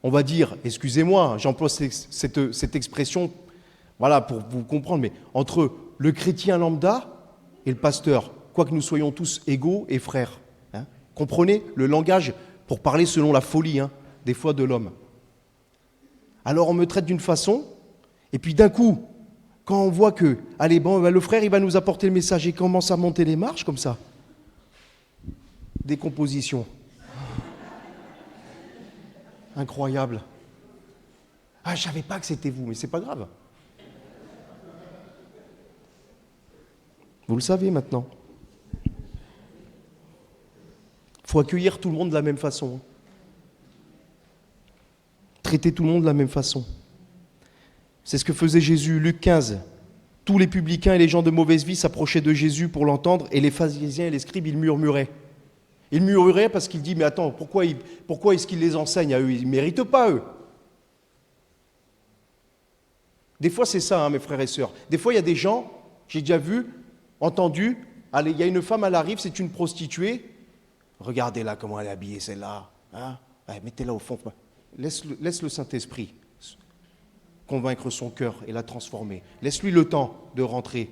on va dire, excusez-moi, j'emploie cette expression, voilà, pour vous comprendre, mais entre le chrétien lambda et le pasteur, quoique nous soyons tous égaux et frères. Comprenez le langage pour parler selon la folie, des fois, de l'homme. Alors on me traite d'une façon, et puis d'un coup, quand on voit que, allez, bon, le frère, il va nous apporter le message, et commence à monter les marches comme ça. Décomposition. Incroyable. Ah, je ne savais pas que c'était vous, mais c'est pas grave. Vous le savez maintenant. Il faut accueillir tout le monde de la même façon. Traiter tout le monde de la même façon. C'est ce que faisait Jésus, Luc 15. Tous les publicains et les gens de mauvaise vie s'approchaient de Jésus pour l'entendre, et les pharisiens et les scribes, ils murmuraient. Ils murmuraient parce qu'il dit, mais attends, pourquoi est-ce qu'il les enseigne à eux ? Ils ne méritent pas, eux. Des fois, c'est ça, mes frères et sœurs. Des fois, il y a des gens, j'ai déjà vu, entendu, allez, il y a une femme, elle arrive, c'est une prostituée. Regardez-la comment elle est habillée, celle-là. Mettez-la au fond. Laisse le Saint-Esprit convaincre son cœur et la transformer. Laisse-lui le temps de rentrer.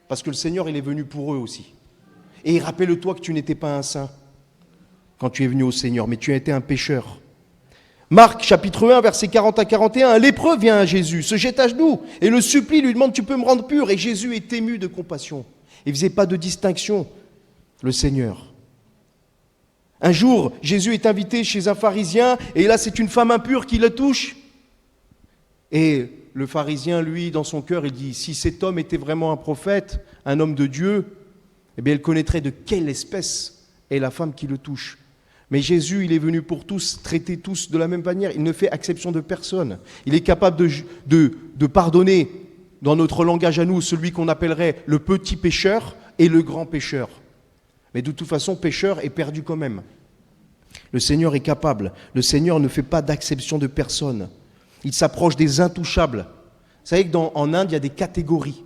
Parce que le Seigneur, il est venu pour eux aussi. Et rappelle-toi que tu n'étais pas un saint quand tu es venu au Seigneur, mais tu as été un pécheur. Marc, chapitre 1, versets 40 à 41, un lépreux vient à Jésus, se jette à genoux et le supplie, lui demande « Tu peux me rendre pur ?» Et Jésus est ému de compassion. Il ne faisait pas de distinction, le Seigneur. Un jour, Jésus est invité chez un pharisien, et là, c'est une femme impure qui le touche. Et le pharisien, lui, dans son cœur, il dit, si cet homme était vraiment un prophète, un homme de Dieu, eh bien, il connaîtrait de quelle espèce est la femme qui le touche. Mais Jésus, il est venu pour tous, traiter tous de la même manière. Il ne fait exception de personne. Il est capable de pardonner, dans notre langage à nous, celui qu'on appellerait le petit pécheur et le grand pécheur. Mais de toute façon, pécheur est perdu quand même. Le Seigneur est capable. Le Seigneur ne fait pas d'acception de personne. Il s'approche des intouchables. Vous savez qu'en Inde, il y a des catégories.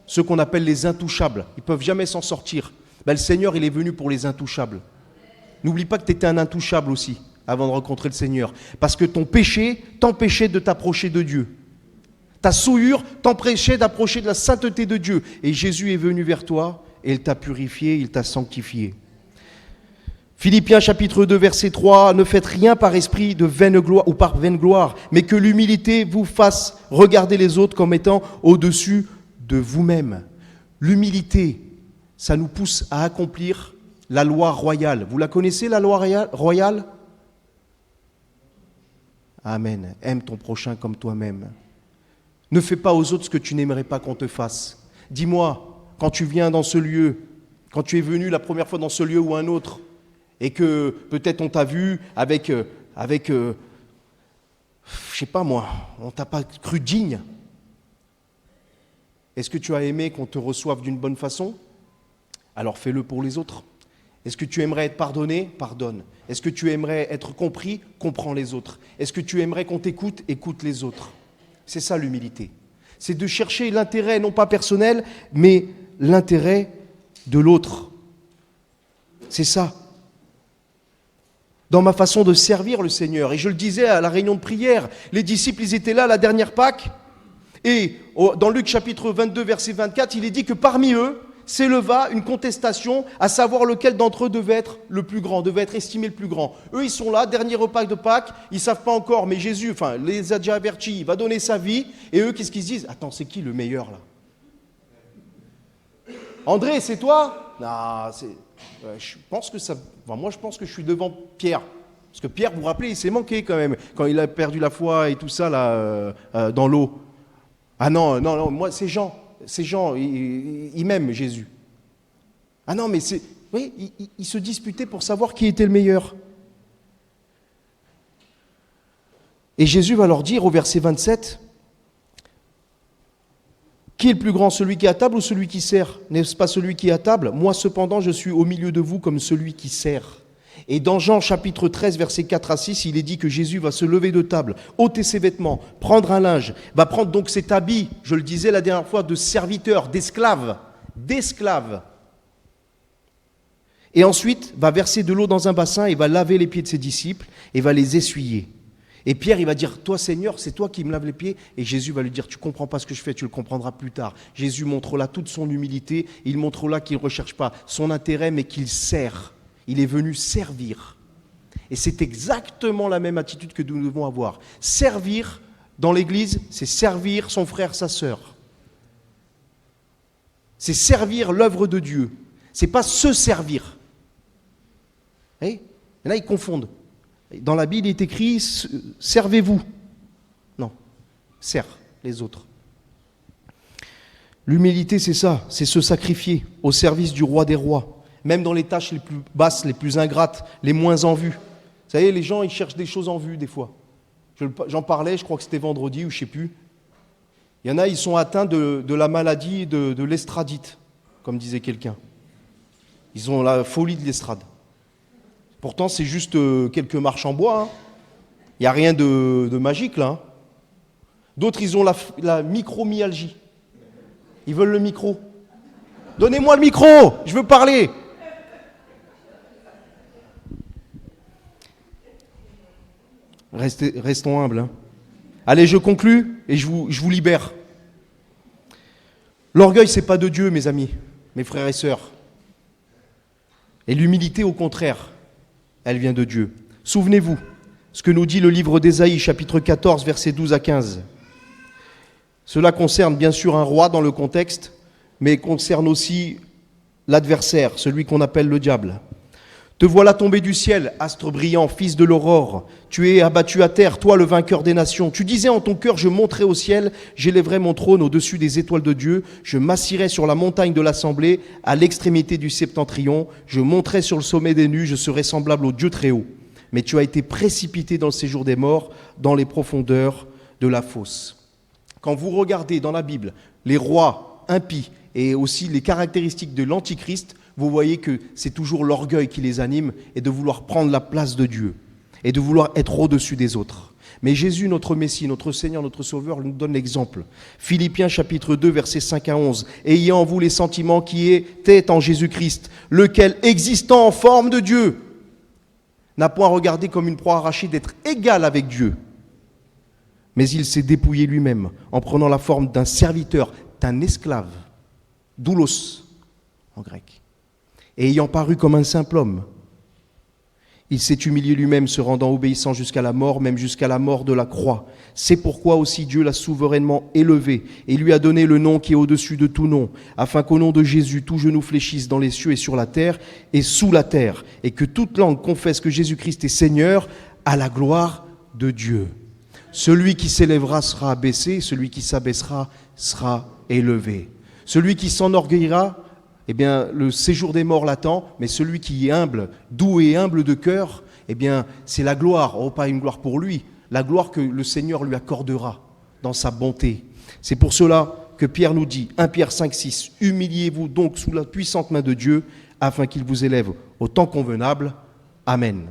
Ceux qu'on appelle les intouchables. Ils ne peuvent jamais s'en sortir. Le Seigneur, il est venu pour les intouchables. N'oublie pas que tu étais un intouchable aussi, avant de rencontrer le Seigneur. Parce que ton péché t'empêchait de t'approcher de Dieu. Ta souillure t'empêchait d'approcher de la sainteté de Dieu. Et Jésus est venu vers toi et il t'a purifié, il t'a sanctifié. Philippiens chapitre 2 verset 3, ne faites rien par esprit de vaine gloire ou par vaine gloire, mais que l'humilité vous fasse regarder les autres comme étant au-dessus de vous-même. L'humilité, ça nous pousse à accomplir la loi royale. Vous la connaissez, la loi royale ? Amen. Aime ton prochain comme toi-même. Ne fais pas aux autres ce que tu n'aimerais pas qu'on te fasse. Dis-moi, quand tu viens dans ce lieu, quand tu es venu la première fois dans ce lieu ou un autre, et que peut-être on t'a vu avec je sais pas moi, on t'a pas cru digne. Est-ce que tu as aimé qu'on te reçoive d'une bonne façon ? Alors fais-le pour les autres. Est-ce que tu aimerais être pardonné ? Pardonne. Est-ce que tu aimerais être compris ? Comprends les autres. Est-ce que tu aimerais qu'on t'écoute ? Écoute les autres. C'est ça l'humilité. C'est de chercher l'intérêt, non pas personnel, mais l'intérêt de l'autre. C'est ça. Dans ma façon de servir le Seigneur. Et je le disais à la réunion de prière, les disciples, ils étaient là à la dernière Pâques, et dans Luc chapitre 22, verset 24, il est dit que parmi eux s'éleva une contestation à savoir lequel d'entre eux devait être le plus grand, devait être estimé le plus grand. Eux, ils sont là, dernier repas de Pâques, ils ne savent pas encore, mais Jésus, les a déjà avertis, il va donner sa vie, et eux, qu'est-ce qu'ils se disent ? Attends, c'est qui le meilleur là ? André, c'est toi ? Non, je pense que ça... moi, je pense que je suis devant Pierre. Parce que Pierre, vous vous rappelez, il s'est manqué quand même, quand il a perdu la foi et tout ça, là, dans l'eau. Ah non, moi, c'est Jean. C'est Jean, il m'aime, Jésus. Ah non, mais c'est... Oui, ils se disputaient pour savoir qui était le meilleur. Et Jésus va leur dire au verset 27... Qui est le plus grand, celui qui est à table ou celui qui sert ? N'est-ce pas celui qui est à table ? Moi cependant, je suis au milieu de vous comme celui qui sert. Et dans Jean chapitre 13, versets 4 à 6, il est dit que Jésus va se lever de table, ôter ses vêtements, prendre un linge, va prendre donc cet habit, je le disais la dernière fois, de serviteur, d'esclave. Et ensuite, va verser de l'eau dans un bassin et va laver les pieds de ses disciples et va les essuyer. Et Pierre, il va dire, toi Seigneur, c'est toi qui me laves les pieds. Et Jésus va lui dire, tu ne comprends pas ce que je fais, tu le comprendras plus tard. Jésus montre là toute son humilité, il montre là qu'il ne recherche pas son intérêt, mais qu'il sert. Il est venu servir. Et c'est exactement la même attitude que nous devons avoir. Servir dans l'Église, c'est servir son frère, sa sœur. C'est servir l'œuvre de Dieu. Ce n'est pas se servir. Et là, ils confondent. Dans la Bible, il est écrit « servez-vous ». Non, sers les autres. L'humilité, c'est ça, c'est se sacrifier au service du roi des rois, même dans les tâches les plus basses, les plus ingrates, les moins en vue. Vous savez, les gens, ils cherchent des choses en vue des fois. J'en parlais, je crois que c'était vendredi ou je ne sais plus. Il y en a, ils sont atteints de la maladie de l'estradite, comme disait quelqu'un. Ils ont la folie de l'estrade. Pourtant, c'est juste quelques marches en bois. Il n'y a rien de magique là. D'autres, ils ont la micromyalgie. Ils veulent le micro. Donnez-moi le micro, je veux parler. Restons humbles. Allez, je conclus et je vous libère. L'orgueil, ce n'est pas de Dieu, mes amis, mes frères et sœurs. Et l'humilité, au contraire, elle vient de Dieu. Souvenez-vous ce que nous dit le livre d'Ésaïe, chapitre 14, versets 12 à 15. Cela concerne bien sûr un roi dans le contexte, mais concerne aussi l'adversaire, celui qu'on appelle le diable. Te voilà tombé du ciel, astre brillant, fils de l'aurore. Tu es abattu à terre, toi le vainqueur des nations. Tu disais en ton cœur, je monterai au ciel, j'élèverai mon trône au-dessus des étoiles de Dieu. Je m'assirai sur la montagne de l'assemblée, à l'extrémité du septentrion. Je monterai sur le sommet des nues, je serai semblable au Dieu très haut. Mais tu as été précipité dans le séjour des morts, dans les profondeurs de la fosse. Quand vous regardez dans la Bible les rois impies et aussi les caractéristiques de l'Antichrist, vous voyez que c'est toujours l'orgueil qui les anime et de vouloir prendre la place de Dieu et de vouloir être au-dessus des autres. Mais Jésus, notre Messie, notre Seigneur, notre Sauveur, nous donne l'exemple. Philippiens chapitre 2, versets 5 à 11. « Ayez en vous les sentiments qui étaient en Jésus-Christ, lequel, existant en forme de Dieu, n'a point regardé comme une proie arrachée d'être égal avec Dieu. Mais il s'est dépouillé lui-même en prenant la forme d'un serviteur, d'un esclave, doulos en grec, et ayant paru comme un simple homme. Il s'est humilié lui-même, se rendant obéissant jusqu'à la mort, même jusqu'à la mort de la croix. C'est pourquoi aussi Dieu l'a souverainement élevé et lui a donné le nom qui est au-dessus de tout nom, afin qu'au nom de Jésus, tout genou fléchisse dans les cieux et sur la terre et sous la terre, et que toute langue confesse que Jésus-Christ est Seigneur, à la gloire de Dieu. Celui qui s'élèvera sera abaissé, celui qui s'abaissera sera élevé. Celui qui s'enorgueillira, eh bien, le séjour des morts l'attend, mais celui qui est humble, doux et humble de cœur, eh bien, c'est la gloire, pas une gloire pour lui, la gloire que le Seigneur lui accordera dans sa bonté. C'est pour cela que Pierre nous dit, 1 Pierre 5, 6, « Humiliez-vous donc sous la puissante main de Dieu, afin qu'il vous élève au temps convenable. Amen. »